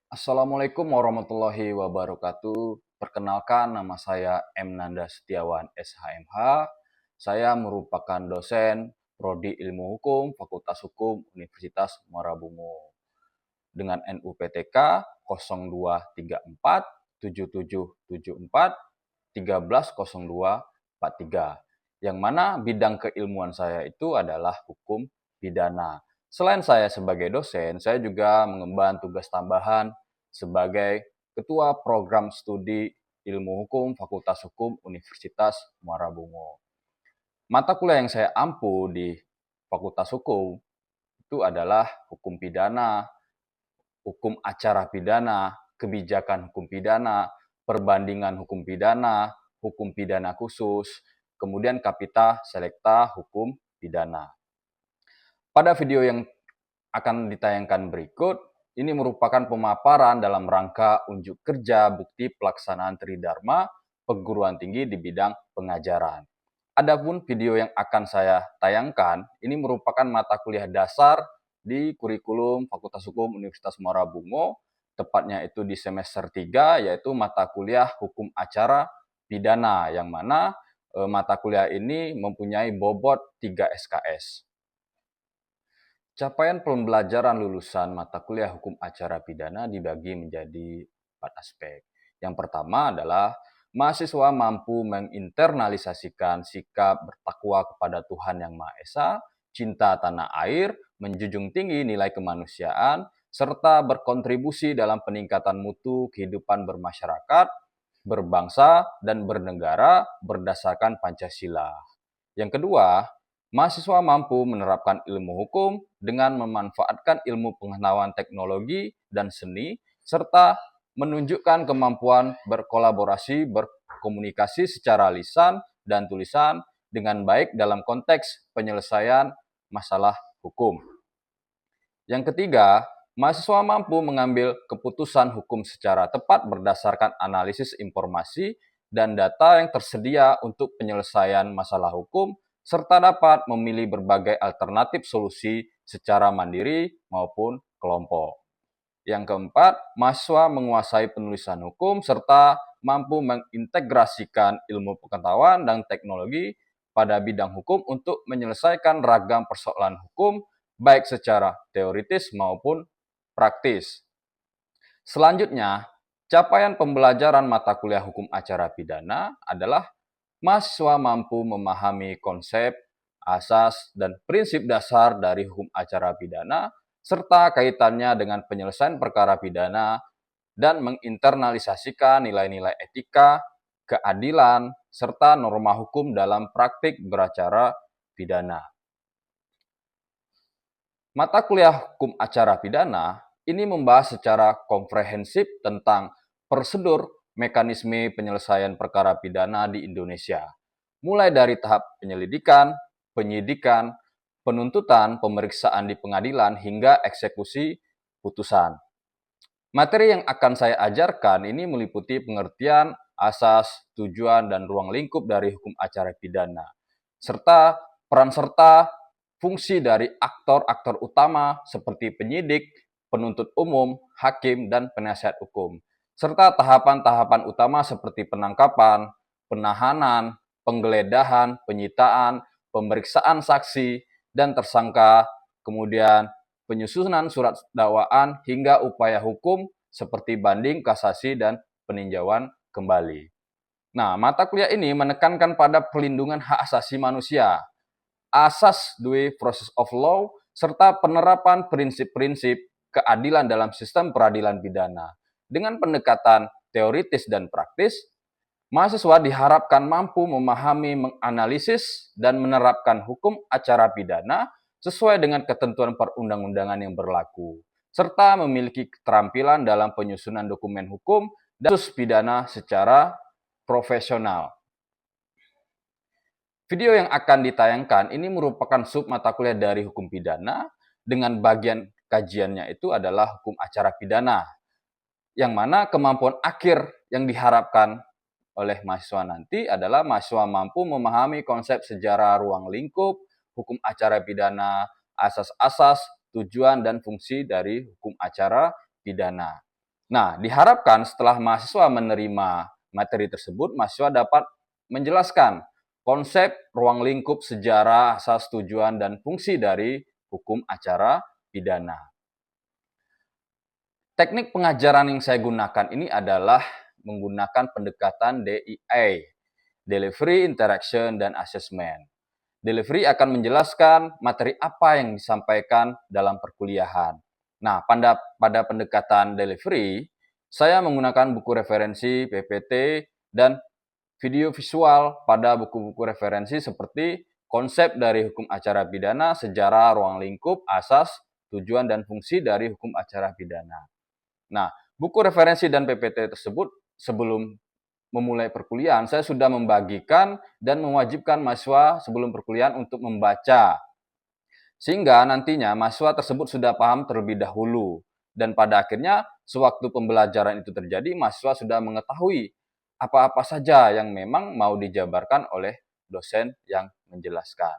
Assalamualaikum warahmatullahi wabarakatuh. Perkenalkan, nama saya M. Nanda Setiawan, SHMH. Saya merupakan dosen Prodi Ilmu Hukum, Fakultas Hukum, Universitas Muara Bungo. Dengan NUPTK 0234 7774 130243. Yang mana bidang keilmuan saya itu adalah hukum pidana. Selain saya sebagai dosen, saya juga mengemban tugas tambahan sebagai Ketua Program Studi Ilmu Hukum Fakultas Hukum Universitas Muara Bungo. Mata kuliah yang saya ampu di Fakultas Hukum itu adalah hukum pidana, hukum acara pidana, kebijakan hukum pidana, perbandingan hukum pidana khusus, kemudian kapita selekta hukum pidana. Pada video yang akan ditayangkan berikut, ini merupakan pemaparan dalam rangka unjuk kerja bukti pelaksanaan Tridharma perguruan tinggi di bidang pengajaran. Adapun video yang akan saya tayangkan, ini merupakan mata kuliah dasar di kurikulum Fakultas Hukum Universitas Muara Bungo, tepatnya itu di semester 3, yaitu mata kuliah Hukum Acara Pidana, yang mana mata kuliah ini mempunyai bobot 3 SKS. Capaian pembelajaran lulusan mata kuliah hukum acara pidana dibagi menjadi 4 aspek. Yang pertama adalah mahasiswa mampu menginternalisasikan sikap bertakwa kepada Tuhan Yang Maha Esa, cinta tanah air, menjunjung tinggi nilai kemanusiaan, serta berkontribusi dalam peningkatan mutu kehidupan bermasyarakat, berbangsa, dan bernegara berdasarkan Pancasila. Yang kedua, mahasiswa mampu menerapkan ilmu hukum dengan memanfaatkan ilmu pengetahuan teknologi dan seni, serta menunjukkan kemampuan berkolaborasi, berkomunikasi secara lisan dan tulisan dengan baik dalam konteks penyelesaian masalah hukum. Yang ketiga, mahasiswa mampu mengambil keputusan hukum secara tepat berdasarkan analisis informasi dan data yang tersedia untuk penyelesaian masalah hukum, serta dapat memilih berbagai alternatif solusi secara mandiri maupun kelompok. Yang keempat, mahasiswa menguasai penulisan hukum serta mampu mengintegrasikan ilmu pengetahuan dan teknologi pada bidang hukum untuk menyelesaikan ragam persoalan hukum, baik secara teoritis maupun praktis. Selanjutnya, capaian pembelajaran mata kuliah hukum acara pidana adalah mahasiswa mampu memahami konsep, asas, dan prinsip dasar dari hukum acara pidana, serta kaitannya dengan penyelesaian perkara pidana, dan menginternalisasikan nilai-nilai etika, keadilan, serta norma hukum dalam praktik beracara pidana. Mata kuliah hukum acara pidana ini membahas secara komprehensif tentang prosedur mekanisme penyelesaian perkara pidana di Indonesia, mulai dari tahap penyelidikan, penyidikan, penuntutan, pemeriksaan di pengadilan, hingga eksekusi putusan. Materi yang akan saya ajarkan ini meliputi pengertian, asas, tujuan, dan ruang lingkup dari hukum acara pidana, serta peran serta fungsi dari aktor-aktor utama seperti penyidik, penuntut umum, hakim, dan penasihat hukum, serta tahapan-tahapan utama seperti penangkapan, penahanan, penggeledahan, penyitaan, pemeriksaan saksi dan tersangka, kemudian penyusunan surat dakwaan hingga upaya hukum seperti banding, kasasi, dan peninjauan kembali. Nah, mata kuliah ini menekankan pada perlindungan hak asasi manusia, asas due process of law, serta penerapan prinsip-prinsip keadilan dalam sistem peradilan pidana. Dengan pendekatan teoritis dan praktis, mahasiswa diharapkan mampu memahami, menganalisis, dan menerapkan hukum acara pidana sesuai dengan ketentuan perundang-undangan yang berlaku, serta memiliki keterampilan dalam penyusunan dokumen hukum dan kasus pidana secara profesional. Video yang akan ditayangkan ini merupakan sub mata kuliah dari hukum pidana dengan bagian kajiannya itu adalah hukum acara pidana, yang mana kemampuan akhir yang diharapkan oleh mahasiswa nanti adalah mahasiswa mampu memahami konsep sejarah ruang lingkup, hukum acara pidana, asas-asas, tujuan, dan fungsi dari hukum acara pidana. Nah, diharapkan setelah mahasiswa menerima materi tersebut, mahasiswa dapat menjelaskan konsep, ruang lingkup, sejarah, asas, tujuan, dan fungsi dari hukum acara pidana. Teknik pengajaran yang saya gunakan ini adalah menggunakan pendekatan DIA, Delivery, Interaction, dan Assessment. Delivery akan menjelaskan materi apa yang disampaikan dalam perkuliahan. Nah, pada pendekatan delivery, saya menggunakan buku referensi, PPT, dan video visual pada buku-buku referensi seperti konsep dari hukum acara pidana, sejarah, ruang lingkup, asas, tujuan, dan fungsi dari hukum acara pidana. Nah, buku referensi dan PPT tersebut sebelum memulai perkuliahan, saya sudah membagikan dan mewajibkan mahasiswa sebelum perkuliahan untuk membaca. Sehingga nantinya mahasiswa tersebut sudah paham terlebih dahulu. Dan pada akhirnya, sewaktu pembelajaran itu terjadi, mahasiswa sudah mengetahui apa-apa saja yang memang mau dijabarkan oleh dosen yang menjelaskan.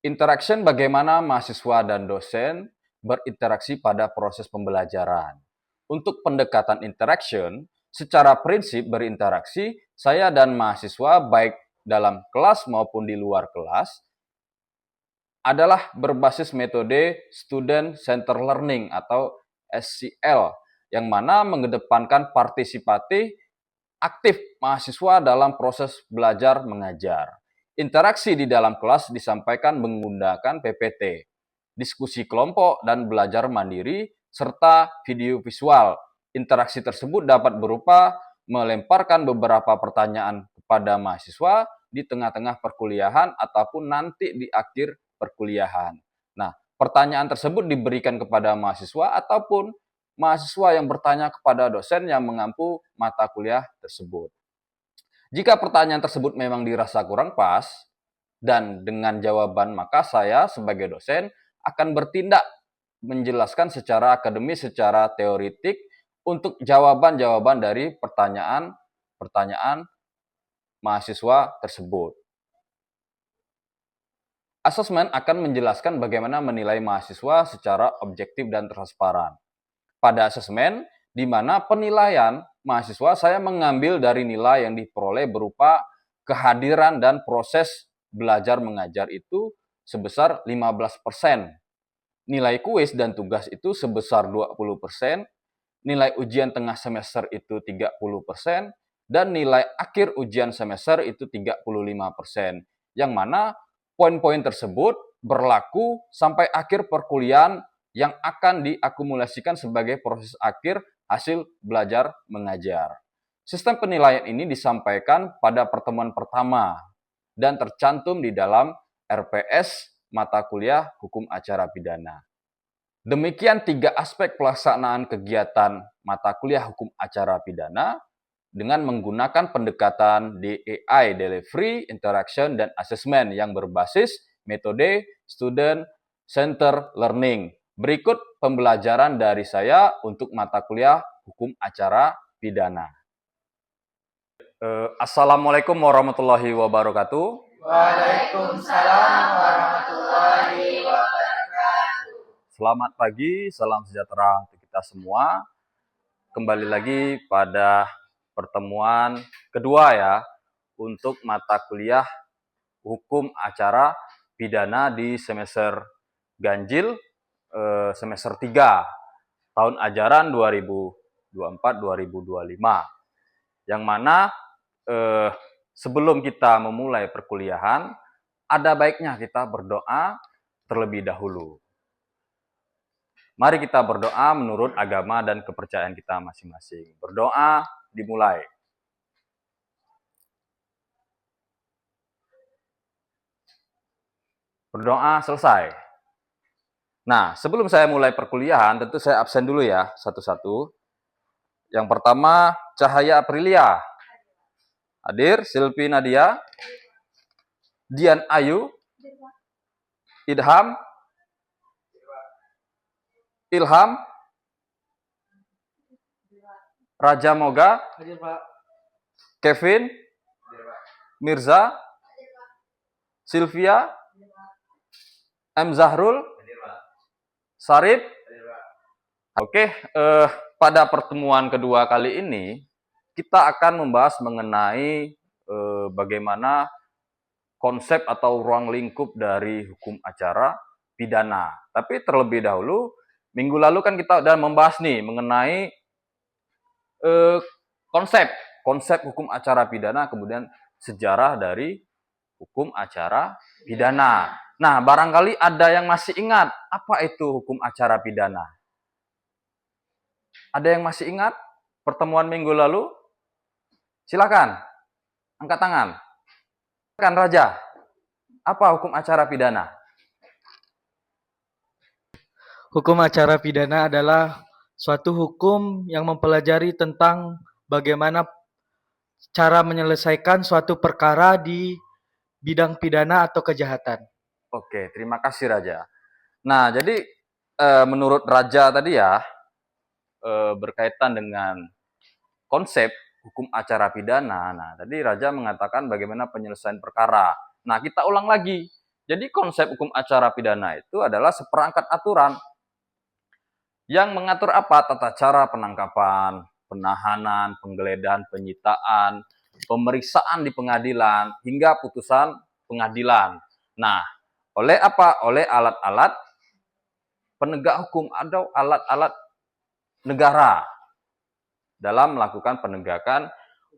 Interaction bagaimana mahasiswa dan dosen berinteraksi pada proses pembelajaran. Untuk pendekatan interaction, secara prinsip berinteraksi, saya dan mahasiswa baik dalam kelas maupun di luar kelas adalah berbasis metode Student Center Learning atau SCL, yang mana mengedepankan partisipasi aktif mahasiswa dalam proses belajar mengajar. Interaksi di dalam kelas disampaikan menggunakan PPT, diskusi kelompok, dan belajar mandiri, serta video visual. Interaksi tersebut dapat berupa melemparkan beberapa pertanyaan kepada mahasiswa di tengah-tengah perkuliahan ataupun nanti di akhir perkuliahan. Nah, pertanyaan tersebut diberikan kepada mahasiswa ataupun mahasiswa yang bertanya kepada dosen yang mengampu mata kuliah tersebut. Jika pertanyaan tersebut memang dirasa kurang pas dan dengan jawaban, maka saya sebagai dosen akan bertindak menjelaskan secara akademis, secara teoritik untuk jawaban-jawaban dari pertanyaan mahasiswa tersebut. Asesmen akan menjelaskan bagaimana menilai mahasiswa secara objektif dan transparan. Pada asesmen, di mana penilaian mahasiswa saya mengambil dari nilai yang diperoleh berupa kehadiran dan proses belajar mengajar itu sebesar 15%. Nilai kuis dan tugas itu sebesar 20%, nilai ujian tengah semester itu 30%, dan nilai akhir ujian semester itu 35%. Yang mana poin-poin tersebut berlaku sampai akhir perkuliahan yang akan diakumulasikan sebagai proses akhir hasil belajar mengajar. Sistem penilaian ini disampaikan pada pertemuan pertama dan tercantum di dalam RPS mata kuliah Hukum Acara Pidana. Demikian 3 aspek pelaksanaan kegiatan mata kuliah Hukum Acara Pidana dengan menggunakan pendekatan DEI, Delivery, Interaction, dan Assessment yang berbasis metode Student Center Learning. Berikut pembelajaran dari saya untuk mata kuliah Hukum Acara Pidana. Assalamualaikum warahmatullahi wabarakatuh. Waalaikumsalam warahmatullahi wabarakatuh. Selamat pagi, salam sejahtera untuk kita semua. Kembali lagi pada pertemuan kedua ya untuk mata kuliah Hukum Acara Pidana di semester ganjil semester 3 tahun ajaran 2024-2025. Yang mana sebelum kita memulai perkuliahan ada baiknya kita berdoa terlebih dahulu. Mari kita berdoa menurut agama dan kepercayaan kita masing-masing. Berdoa dimulai. Berdoa selesai. Nah, sebelum saya mulai perkuliahan, tentu saya absen dulu ya, satu-satu. Yang pertama, Cahaya Aprilia. Hadir. Silvi Nadia. Dian Ayu. Idham. Ilham. Raja Moga. Hadir, Pak. Kevin. Mirza. Sylvia. M. Zahrul. Sarip. Oke, pada pertemuan kedua kali ini kita akan membahas mengenai bagaimana konsep atau ruang lingkup dari hukum acara pidana. Tapi terlebih dahulu, minggu lalu kan kita udah membahas nih mengenai eh, konsep hukum acara pidana, kemudian sejarah dari hukum acara pidana. Nah, barangkali ada yang masih ingat apa itu hukum acara pidana? Ada yang masih ingat pertemuan minggu lalu? Silakan, angkat tangan. Silakan Raja, apa hukum acara pidana? Hukum acara pidana adalah suatu hukum yang mempelajari tentang bagaimana cara menyelesaikan suatu perkara di bidang pidana atau kejahatan. Oke, terima kasih Raja. Nah, jadi menurut Raja tadi ya, berkaitan dengan konsep hukum acara pidana. Nah, tadi Raja mengatakan bagaimana penyelesaian perkara. Nah, kita ulang lagi. Jadi konsep hukum acara pidana itu adalah seperangkat aturan yang mengatur apa? Tata cara penangkapan, penahanan, penggeledahan, penyitaan, pemeriksaan di pengadilan, hingga putusan pengadilan. Nah, oleh apa? Oleh alat-alat penegak hukum atau alat-alat negara dalam melakukan penegakan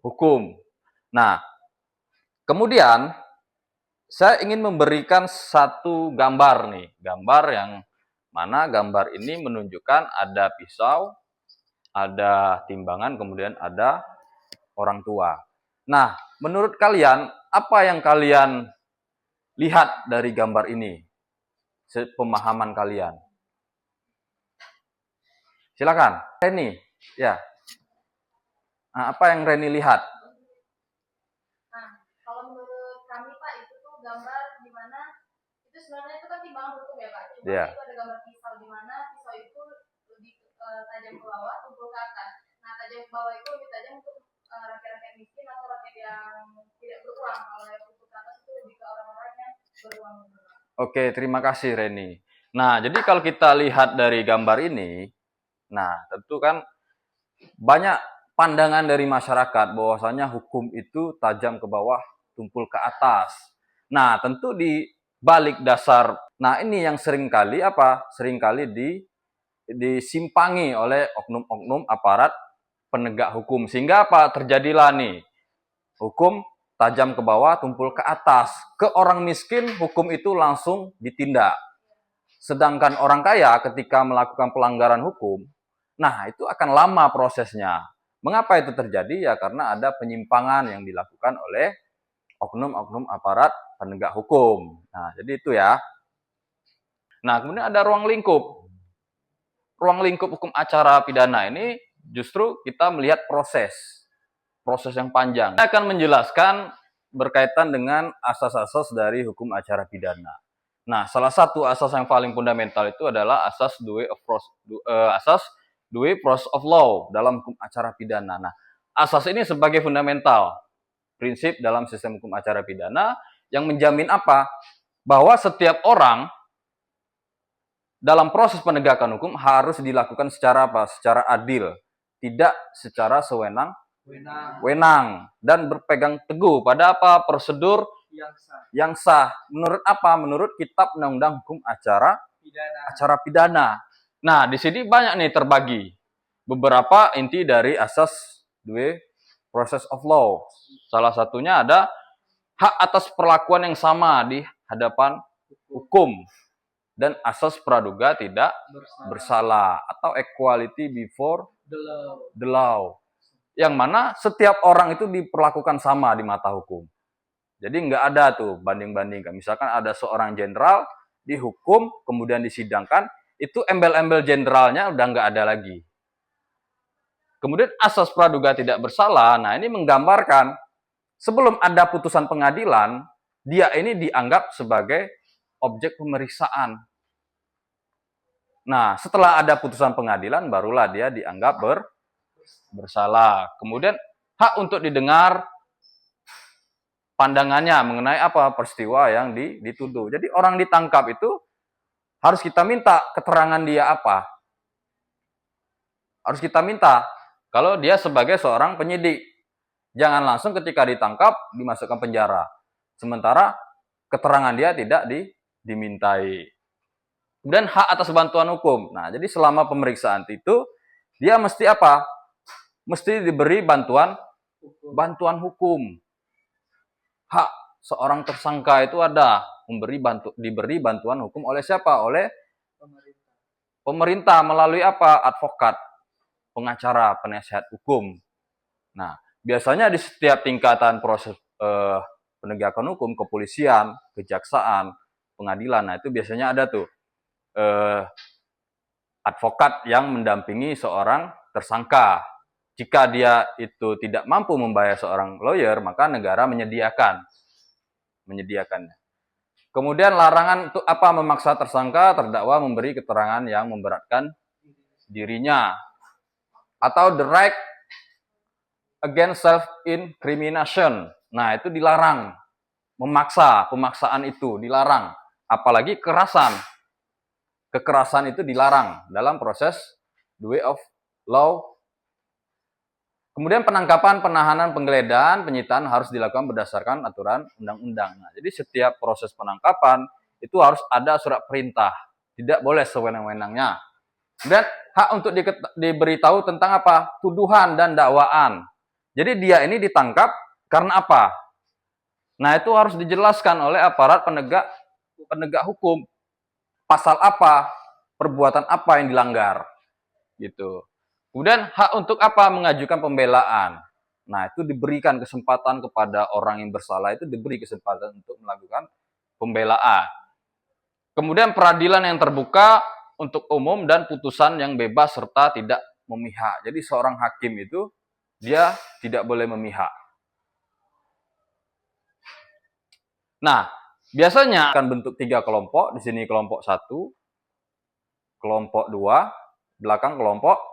hukum. Nah, kemudian saya ingin memberikan satu gambar nih, gambar yang mana gambar ini menunjukkan ada pisau, ada timbangan, kemudian ada orang tua. Nah, menurut kalian, apa yang kalian lihat dari gambar ini? Pemahaman kalian. Silakan, Reni. Ya. Nah, apa yang Reni lihat? Nah, kalau menurut kami Pak, itu tuh gambar di mana itu sebenarnya itu kan timbangan hukum ya Pak. Cuma Ya. itu ada gambar pisau di mana pisau itu lebih tajam ke bawah, tumpul ke atas. Nah, tajam ke bawah itu lebih tajam untuk rakyat-rakyat miskin atau rakyat yang tidak beruang. Kalau yang tumpul ke atas itu lebih ke orang-orang yang beruang. Oke, terima kasih Reni. Nah, jadi kalau kita lihat dari gambar ini, nah tentu kan banyak pandangan dari masyarakat bahwasanya hukum itu tajam ke bawah, tumpul ke atas. Nah, tentu di balik dasar, nah ini yang seringkali apa? Seringkali disimpangi oleh oknum-oknum aparat penegak hukum. Sehingga apa? Terjadilah nih hukum tajam ke bawah, tumpul ke atas. Ke orang miskin, hukum itu langsung ditindak. Sedangkan orang kaya ketika melakukan pelanggaran hukum, nah itu akan lama prosesnya. Mengapa itu terjadi? Ya karena ada penyimpangan yang dilakukan oleh oknum-oknum aparat penegak hukum. Nah, jadi itu ya. Nah, kemudian ada ruang lingkup. Ruang lingkup hukum acara pidana ini justru kita melihat proses yang panjang. Saya akan menjelaskan berkaitan dengan asas-asas dari hukum acara pidana. Nah, salah satu asas yang paling fundamental itu adalah asas due process of law dalam hukum acara pidana. Nah, asas ini sebagai fundamental prinsip dalam sistem hukum acara pidana yang menjamin apa? Bahwa setiap orang dalam proses penegakan hukum harus dilakukan secara apa? Secara adil, tidak secara sewenang dan berpegang teguh pada apa? Prosedur yang sah. Menurut apa? Menurut Kitab Undang-Undang Hukum Acara Pidana. Nah, di sini banyak nih terbagi beberapa inti dari asas due process of law. Salah satunya ada hak atas perlakuan yang sama di hadapan hukum dan asas praduga tidak bersalah atau equality before the law. Yang mana setiap orang itu diperlakukan sama di mata hukum. Jadi nggak ada tuh banding-bandingkan. Misalkan ada seorang jenderal dihukum, kemudian disidangkan, itu embel-embel jenderalnya udah nggak ada lagi. Kemudian asas praduga tidak bersalah, nah ini menggambarkan sebelum ada putusan pengadilan, dia ini dianggap sebagai objek pemeriksaan. Nah, setelah ada putusan pengadilan, barulah dia dianggap bersalah. Kemudian hak untuk didengar pandangannya mengenai apa peristiwa yang dituduh. Jadi orang ditangkap itu harus kita minta keterangan dia apa. harus kita minta kalau dia sebagai seorang penyidik. Jangan langsung ketika ditangkap dimasukkan penjara. Sementara keterangan dia tidak dimintai. Kemudian hak atas bantuan hukum. Nah, jadi selama pemeriksaan itu dia mesti apa? Mesti diberi bantuan hukum. Hak seorang tersangka itu ada diberi bantuan hukum oleh siapa? Oleh pemerintah melalui apa? Advokat, pengacara, penasihat hukum. Nah, biasanya di setiap tingkatan proses penegakan hukum, kepolisian, kejaksaan, pengadilan, nah itu biasanya ada tuh advokat yang mendampingi seorang tersangka. Jika dia itu tidak mampu membayar seorang lawyer, maka negara menyediakannya. Kemudian larangan untuk apa? Memaksa tersangka terdakwa memberi keterangan yang memberatkan dirinya. Atau the right against self-incrimination. Nah, itu dilarang. Pemaksaan itu dilarang. Apalagi kekerasan itu dilarang dalam proses the way of law. Kemudian penangkapan, penahanan, penggeledahan, penyitaan harus dilakukan berdasarkan aturan undang-undang. Nah, jadi setiap proses penangkapan itu harus ada surat perintah. Tidak boleh sewenang-wenangnya. Dan hak untuk diberitahu tentang apa? Tuduhan dan dakwaan. Jadi dia ini ditangkap karena apa? Nah, itu harus dijelaskan oleh aparat penegak hukum. Pasal apa? Perbuatan apa yang dilanggar? Gitu. Kemudian hak untuk apa? Mengajukan pembelaan. Nah, itu diberikan kesempatan kepada orang yang bersalah, itu diberi kesempatan untuk melakukan pembelaan. Kemudian peradilan yang terbuka untuk umum dan putusan yang bebas serta tidak memihak. Jadi seorang hakim itu dia tidak boleh memihak. Nah, biasanya akan bentuk 3 kelompok. Di sini kelompok 1, kelompok 2, belakang kelompok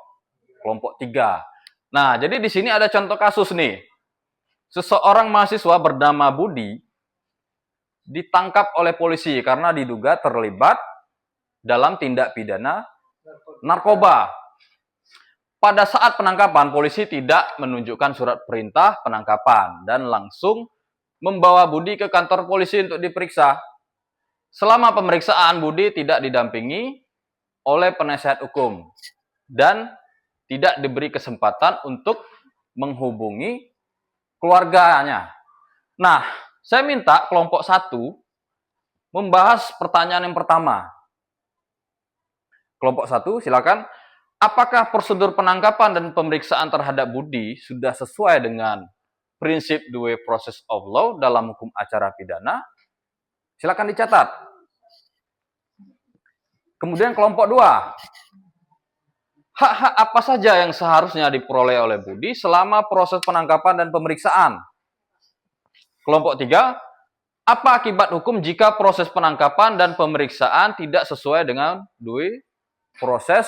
3. Nah, jadi di sini ada contoh kasus nih. Seseorang mahasiswa bernama Budi ditangkap oleh polisi karena diduga terlibat dalam tindak pidana narkoba. Pada saat penangkapan, polisi tidak menunjukkan surat perintah penangkapan dan langsung membawa Budi ke kantor polisi untuk diperiksa. Selama pemeriksaan, Budi tidak didampingi oleh penasihat hukum dan tidak diberi kesempatan untuk menghubungi keluarganya. Nah, saya minta kelompok 1 membahas pertanyaan yang pertama. Kelompok 1, silakan. Apakah prosedur penangkapan dan pemeriksaan terhadap Budi sudah sesuai dengan prinsip due process of law dalam hukum acara pidana? Silakan dicatat. Kemudian kelompok 2. Hak-hak apa saja yang seharusnya diperoleh oleh Budi selama proses penangkapan dan pemeriksaan? Kelompok 3. Apa akibat hukum jika proses penangkapan dan pemeriksaan tidak sesuai dengan due process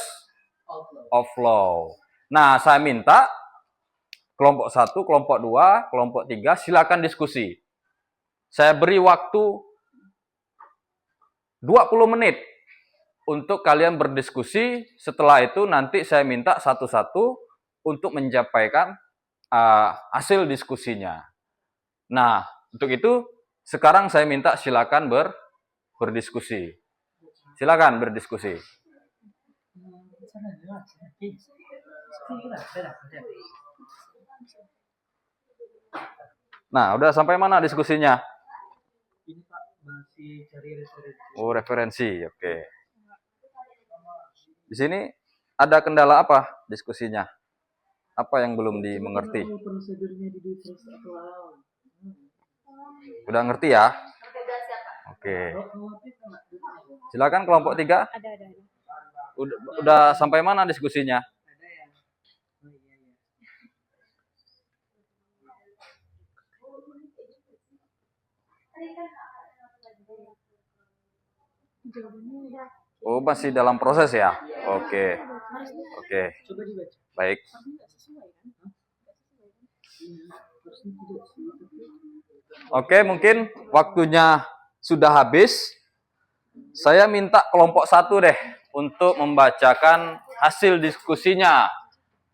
of law? Nah, saya minta kelompok 1, kelompok 2, kelompok 3 silakan diskusi. Saya beri waktu 20 menit untuk kalian berdiskusi. Setelah itu nanti saya minta satu-satu untuk menyampaikan hasil diskusinya. Nah, untuk itu sekarang saya minta silakan berdiskusi. Silakan berdiskusi. Nah, udah sampai mana diskusinya? Ini Pak masih cari referensi. Oh, referensi. Oke. Di sini ada kendala apa diskusinya? Apa yang belum dimengerti? Prosedurnya di Udah ngerti ya? Oke. Silakan kelompok 3. Ada. Udah sampai mana diskusinya? Ada ya. Oh iya. Oh, masih dalam proses ya? Oke. Coba dibaca. Baik. Oke, mungkin waktunya sudah habis. Saya minta kelompok 1 deh untuk membacakan hasil diskusinya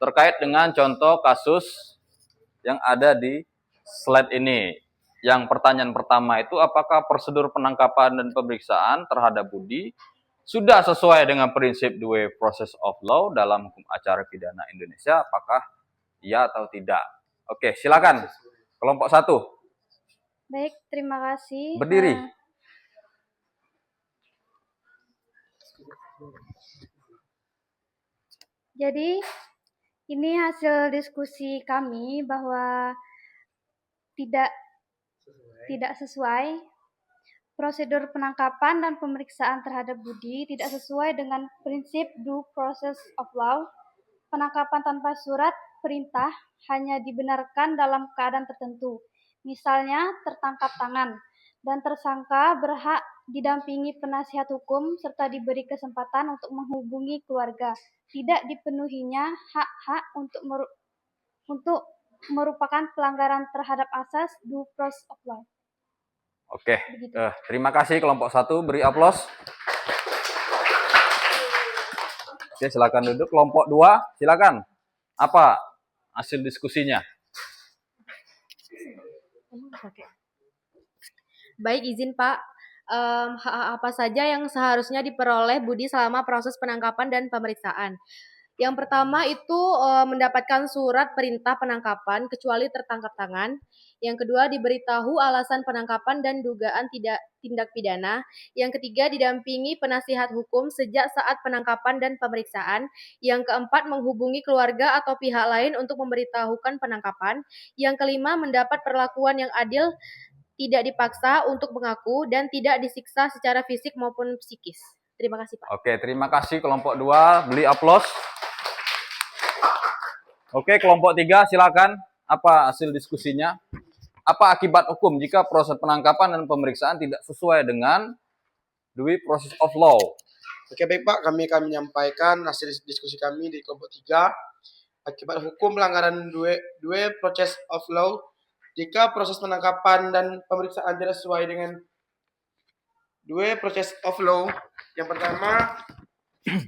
terkait dengan contoh kasus yang ada di slide ini. Yang pertanyaan pertama itu, apakah prosedur penangkapan dan pemeriksaan terhadap Budi sudah sesuai dengan prinsip due process of law dalam hukum acara pidana Indonesia? Apakah iya atau tidak? Oke, silakan. Kelompok 1. Baik, terima kasih. Berdiri. Jadi, ini hasil diskusi kami bahwa tidak sesuai prosedur penangkapan dan pemeriksaan terhadap Budi tidak sesuai dengan prinsip due process of law. Penangkapan tanpa surat perintah hanya dibenarkan dalam keadaan tertentu. Misalnya tertangkap tangan, dan tersangka berhak didampingi penasihat hukum serta diberi kesempatan untuk menghubungi keluarga. Tidak dipenuhinya hak-hak untuk merupakan pelanggaran terhadap asas due process of law. Oke, terima kasih kelompok 1, beri aplaus. Oke, silakan duduk. Kelompok 2, silakan. Apa hasil diskusinya? Baik, izin Pak. Hak apa saja yang seharusnya diperoleh Budi selama proses penangkapan dan pemeriksaan? Yang pertama itu mendapatkan surat perintah penangkapan kecuali tertangkap tangan. Yang kedua, diberitahu alasan penangkapan dan dugaan tindak pidana. Yang ketiga, didampingi penasihat hukum sejak saat penangkapan dan pemeriksaan. Yang keempat, menghubungi keluarga atau pihak lain untuk memberitahukan penangkapan. Yang kelima, mendapat perlakuan yang adil, tidak dipaksa untuk mengaku, dan tidak disiksa secara fisik maupun psikis. Terima kasih, Pak. Oke, terima kasih kelompok 2, beri aplaus. Oke, kelompok 3, silakan. Apa hasil diskusinya? Apa akibat hukum jika proses penangkapan dan pemeriksaan tidak sesuai dengan due process of law? Oke, baik Pak, kami akan menyampaikan hasil diskusi kami di kelompok 3. Akibat hukum pelanggaran due process of law jika proses penangkapan dan pemeriksaan tidak sesuai dengan due process of law. Yang pertama,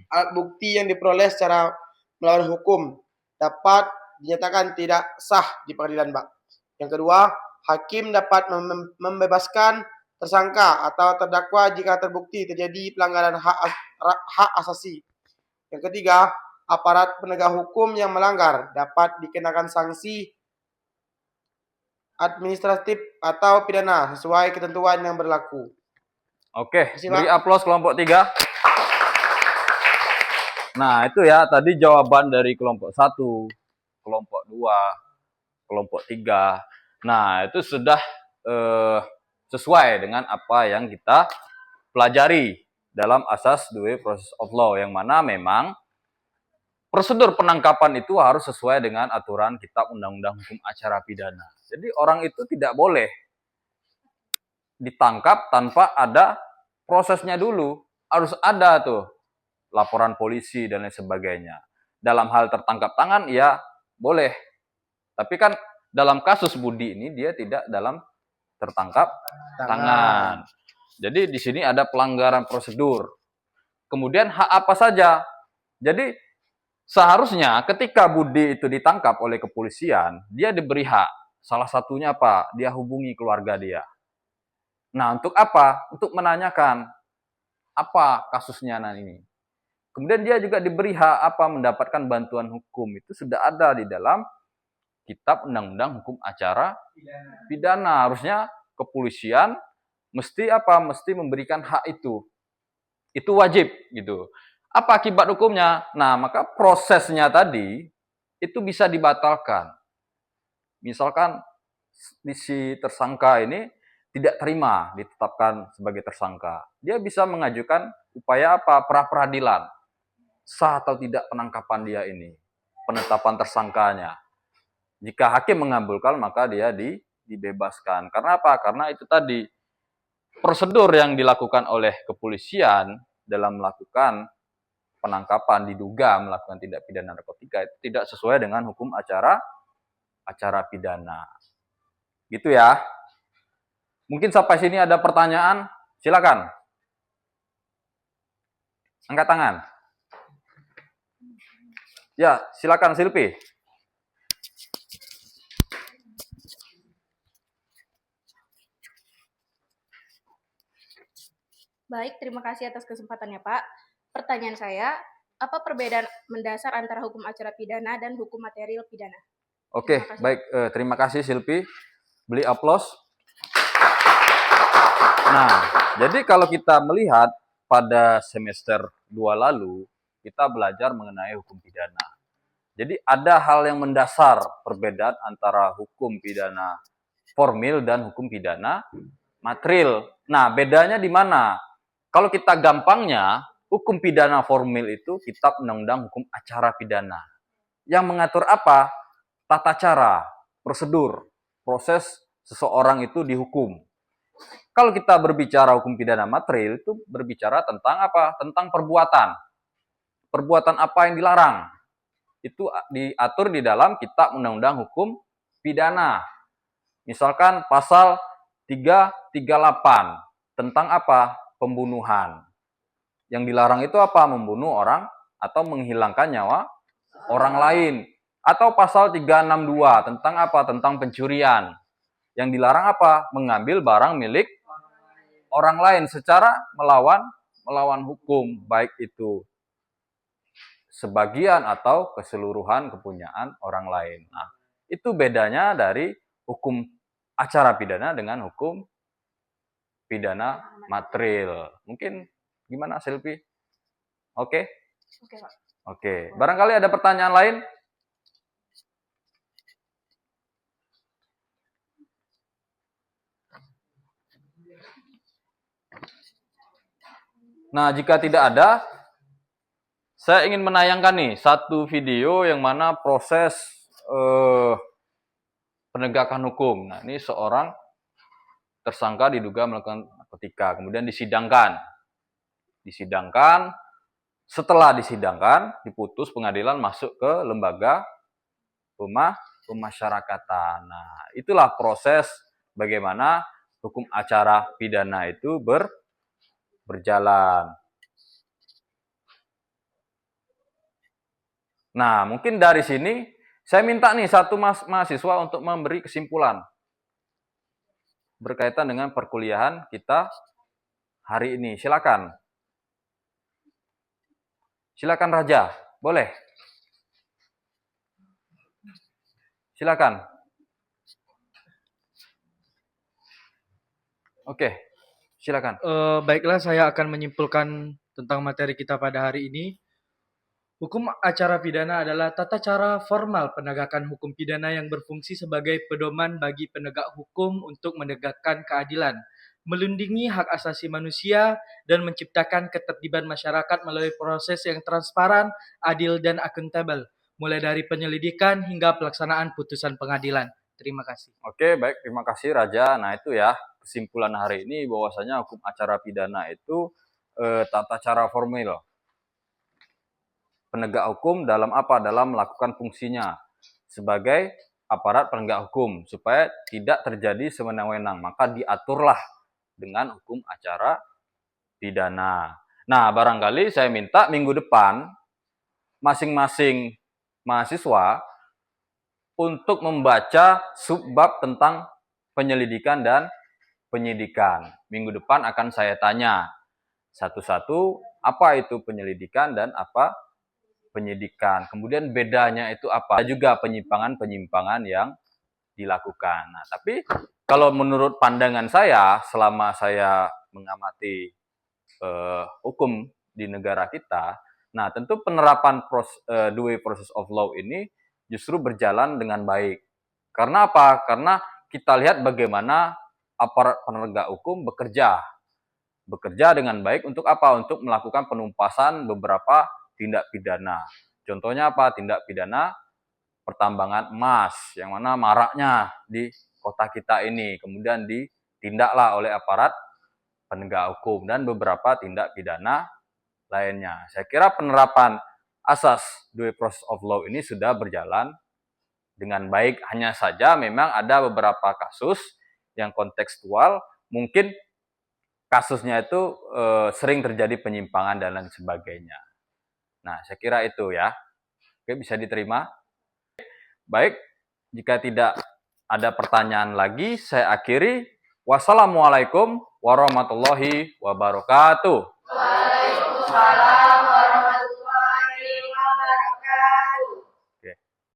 alat bukti yang diperoleh secara melawan hukum dapat dinyatakan tidak sah di pengadilan, Pak. Yang kedua, hakim dapat membebaskan tersangka atau terdakwa jika terbukti terjadi pelanggaran hak asasi. Yang ketiga, aparat penegak hukum yang melanggar dapat dikenakan sanksi administratif atau pidana sesuai ketentuan yang berlaku. Oke, beri aplaus kelompok 3. Nah, itu ya tadi jawaban dari kelompok 1, kelompok 2, kelompok 3. Nah, itu sudah sesuai dengan apa yang kita pelajari dalam asas due process of law, yang mana memang prosedur penangkapan itu harus sesuai dengan aturan Kitab Undang-Undang Hukum Acara Pidana. Jadi orang itu tidak boleh ditangkap tanpa ada prosesnya dulu. Harus ada tuh laporan polisi dan lain sebagainya. Dalam hal tertangkap tangan, ya boleh. Tapi kan dalam kasus Budi ini dia tidak dalam tertangkap tangan. Jadi di sini ada pelanggaran prosedur. Kemudian hak apa saja? Jadi seharusnya ketika Budi itu ditangkap oleh kepolisian, dia diberi hak. Salah satunya apa? Dia hubungi keluarga dia. Nah, untuk apa? Untuk menanyakan apa kasusnya ini. Kemudian dia juga diberi hak apa? Mendapatkan bantuan hukum. Itu sudah ada di dalam Kitab Undang-Undang Hukum Acara Pidana. Harusnya kepolisian mesti apa? Mesti memberikan hak itu. Itu wajib gitu. Apa akibat hukumnya? Nah, maka prosesnya tadi itu bisa dibatalkan. Misalkan si tersangka ini tidak terima ditetapkan sebagai tersangka. Dia bisa mengajukan upaya apa? Pra-peradilan. Sah atau tidak penangkapan dia ini. Penetapan tersangkanya. Jika hakim mengabulkan, maka dia dibebaskan. Karena apa? Karena itu tadi prosedur yang dilakukan oleh kepolisian dalam melakukan penangkapan, diduga melakukan tindak pidana narkotika itu tidak sesuai dengan hukum acara pidana. Gitu ya. Mungkin sampai sini ada pertanyaan, silakan. Angkat tangan. Ya, silakan Silpi. Baik, terima kasih atas kesempatannya, Pak. Pertanyaan saya, apa perbedaan mendasar antara hukum acara pidana dan hukum material pidana? Oke, Terima kasih. baik. Terima kasih Silpi. Beli aplaus. Nah, jadi kalau kita melihat pada semester 2 lalu, kita belajar mengenai hukum pidana. Jadi ada hal yang mendasar perbedaan antara hukum pidana formil dan hukum pidana material. Nah, bedanya di mana? Kalau kita gampangnya, hukum pidana formil itu kitab undang-undang hukum acara pidana. Yang mengatur apa? Tata cara, prosedur, proses seseorang itu dihukum. Kalau kita berbicara hukum pidana material itu berbicara tentang apa? Tentang perbuatan. Perbuatan apa yang dilarang? Itu diatur di dalam kitab undang-undang hukum pidana. Misalkan pasal 338 tentang apa? Pembunuhan. Yang dilarang itu apa? Membunuh orang atau menghilangkan nyawa orang lain. Atau pasal 362 tentang apa? Tentang pencurian. Yang dilarang apa? Mengambil barang milik orang lain secara melawan hukum, baik itu sebagian atau keseluruhan kepunyaan orang lain. Nah, itu bedanya dari hukum acara pidana dengan hukum pidana material. Mungkin gimana Silvi? Oke? Oke, Pak. Oke. Barangkali ada pertanyaan lain? Nah, jika tidak ada, saya ingin menayangkan nih satu video yang mana proses penegakan hukum. Nah, ini seorang tersangka diduga melakukan narkotika, kemudian disidangkan. Setelah disidangkan, diputus pengadilan masuk ke lembaga pemasyarakatan. Nah, itulah proses bagaimana hukum acara pidana itu berjalan. Nah, mungkin dari sini saya minta nih satu mahasiswa untuk memberi kesimpulan berkaitan dengan perkuliahan kita hari ini. Silakan. Silakan Raja, boleh? Silakan. Oke, silakan. Baiklah, saya akan menyimpulkan tentang materi kita pada hari ini. Hukum acara pidana adalah tata cara formal penegakan hukum pidana yang berfungsi sebagai pedoman bagi penegak hukum untuk menegakkan keadilan, melindungi hak asasi manusia, dan menciptakan ketertiban masyarakat melalui proses yang transparan, adil, dan akuntabel, mulai dari penyelidikan hingga pelaksanaan putusan pengadilan. Terima kasih. Oke, baik. Terima kasih Raja. Nah, itu ya kesimpulan hari ini bahwasanya hukum acara pidana itu tata cara formal penegak hukum dalam apa? Dalam melakukan fungsinya sebagai aparat penegak hukum supaya tidak terjadi sewenang-wenang. Maka diaturlah dengan hukum acara pidana. Nah, barangkali saya minta minggu depan masing-masing mahasiswa untuk membaca subbab tentang penyelidikan dan penyidikan. Minggu depan akan saya tanya satu-satu apa itu penyelidikan dan apa penyidikan. Kemudian bedanya itu apa? Ada juga penyimpangan-penyimpangan yang dilakukan. Nah, tapi kalau menurut pandangan saya selama saya mengamati hukum di negara kita, nah tentu penerapan dua process of law ini justru berjalan dengan baik. Karena apa? Karena kita lihat bagaimana aparat penegak hukum bekerja dengan baik untuk apa? Untuk melakukan penumpasan beberapa tindak pidana. Contohnya apa? Tindak pidana pertambangan emas yang mana maraknya di kota kita ini. Kemudian ditindaklah oleh aparat penegak hukum dan beberapa tindak pidana lainnya. Saya kira penerapan asas due process of law ini sudah berjalan dengan baik. Hanya saja memang ada beberapa kasus yang kontekstual, mungkin kasusnya itu sering terjadi penyimpangan dan lain sebagainya. Nah, saya kira itu ya. Oke, bisa diterima? Baik, jika tidak ada pertanyaan lagi, saya akhiri. Wassalamualaikum warahmatullahi wabarakatuh. Waalaikumsalam.